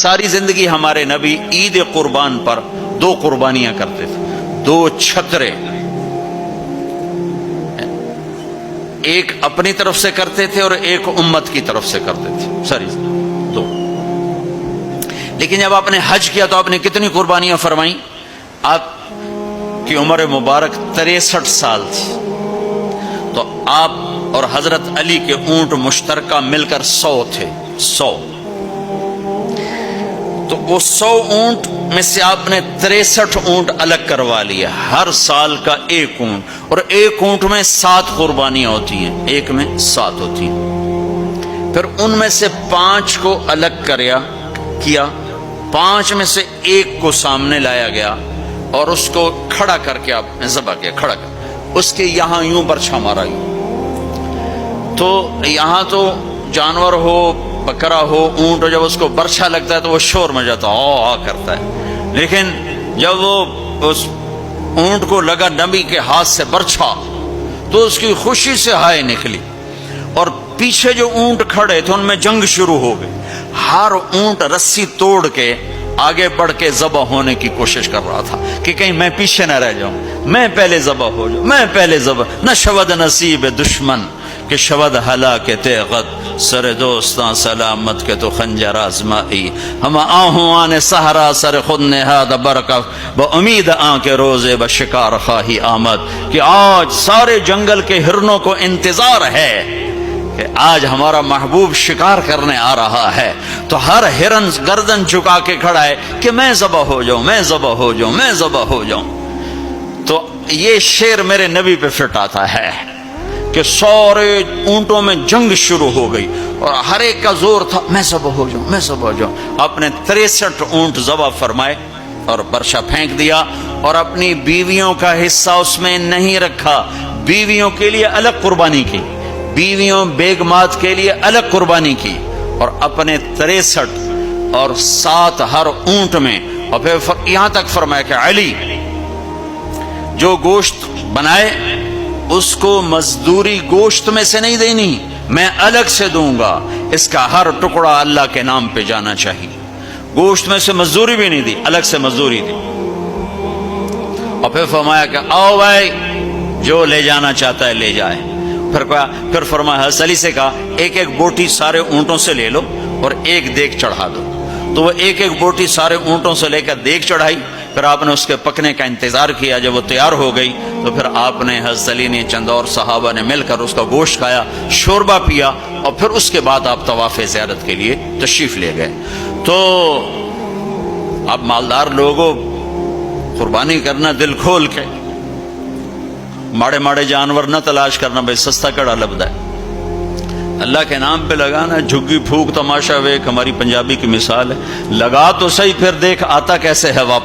ساری زندگی ہمارے نبی عید قربان پر دو قربانیاں کرتے تھے، دو چھترے، ایک اپنی طرف سے کرتے تھے اور ایک امت کی طرف سے کرتے تھے، ساری دو۔ لیکن جب آپ نے حج کیا تو آپ نے کتنی قربانیاں فرمائیں؟ آپ کی عمر مبارک 63 سال تھی، تو آپ اور حضرت علی کے اونٹ مشترکہ مل کر 100 تھے، 100۔ تو وہ 100 اونٹ میں سے آپ نے 63 اونٹ الگ کروا لیا، ہر سال کا ایک اونٹ، اور ایک اونٹ میں 7 قربانیاں ہوتی ہیں، ایک میں 7 ہوتی ہیں۔ پھر ان میں سے 5 کو الگ کیا، 5 میں سے ایک کو سامنے لایا گیا اور اس کو کھڑا کر کے آپ نے ذبح کیا، کھڑا کر اس کے یہاں یوں برچھا مارا یوں۔ تو یہاں تو جانور ہو، بکرا ہو، اونٹ ہو، جب اس کو برچھا لگتا ہے تو وہ شور مچاتا ہے، کرتا ہے، لیکن جب وہ اس اونٹ کو لگا نبی کے ہاتھ سے برچھا تو اس کی خوشی سے ہائے نکلی، اور پیچھے جو اونٹ کھڑے تھے ان میں جنگ شروع ہو گئی۔ ہر اونٹ رسی توڑ کے آگے بڑھ کے ذبح ہونے کی کوشش کر رہا تھا کہ کہیں میں پیچھے نہ رہ جاؤں، میں پہلے ذبح ہو جاؤں، میں پہلے ذبح نہ شود نصیب دشمن کہ شود ہلاک تیغت سر دوستاں سلامت کے تو خنجر آزمائی ہم آہوں آنے سہرا سر خود نہاد برکف با امید آن کے روزے با شکار خواہی آمد، کہ آج سارے جنگل کے ہرنوں کو انتظار ہے کہ آج ہمارا محبوب شکار کرنے آ رہا ہے، تو ہر ہرن گردن جھکا کے کھڑا ہے کہ میں ذبح ہو جاؤں، میں ذبح ہو جاؤں، میں ذبح ہو جاؤں۔ تو یہ شعر میرے نبی پہ فٹ آتا ہے کہ سارے اونٹوں میں جنگ شروع ہو گئی اور ہر ایک کا زور تھا میں ذبح ہو جاؤں، میں ذبح ہو جاؤں۔ آپ نے 63 اونٹ ذبح فرمائے اور برچا پھینک دیا، اور اپنی بیویوں کا حصہ اس میں نہیں رکھا، بیویوں کے لیے الگ قربانی کی، بیویوں بیگمات کے لیے الگ قربانی کی، اور اپنے 63 اور 7 ہر اونٹ میں، اور پھر یہاں تک فرمایا کہ علی جو گوشت بنائے اس کو مزدوری گوشت میں سے نہیں دینی، میں الگ سے دوں گا، اس کا ہر ٹکڑا اللہ کے نام پہ جانا چاہیے۔ گوشت میں سے مزدوری بھی نہیں دی، الگ سے مزدوری دی، اور پھر فرمایا کہ آؤ بھائی جو لے جانا چاہتا ہے لے جائے۔ پھر فرمایا حضرت علی سے کہا ایک ایک بوٹی سارے اونٹوں سے لے لو اور ایک دیگ چڑھا دو، تو وہ ایک ایک بوٹی سارے اونٹوں سے لے کر دیگ چڑھائی۔ پھر آپ نے اس کے پکنے کا انتظار کیا، جب وہ تیار ہو گئی تو پھر آپ نے حضرت علی نے چند اور صحابہ نے مل کر اس کا گوشت کھایا، شوربہ پیا، اور پھر اس کے بعد آپ طواف زیارت کے لیے تشریف لے گئے۔ تو اب مالدار لوگوں قربانی کرنا دل کھول کے، ماڑے ماڑے جانور نہ تلاش کرنا، بھائی سستا کڑا لبدا ہے، اللہ کے نام پہ لگانا، جھگی پھونک تماشا ویک ہماری پنجابی کی مثال ہے، لگا تو صحیح پھر دیکھ آتا کیسے ہے واپس۔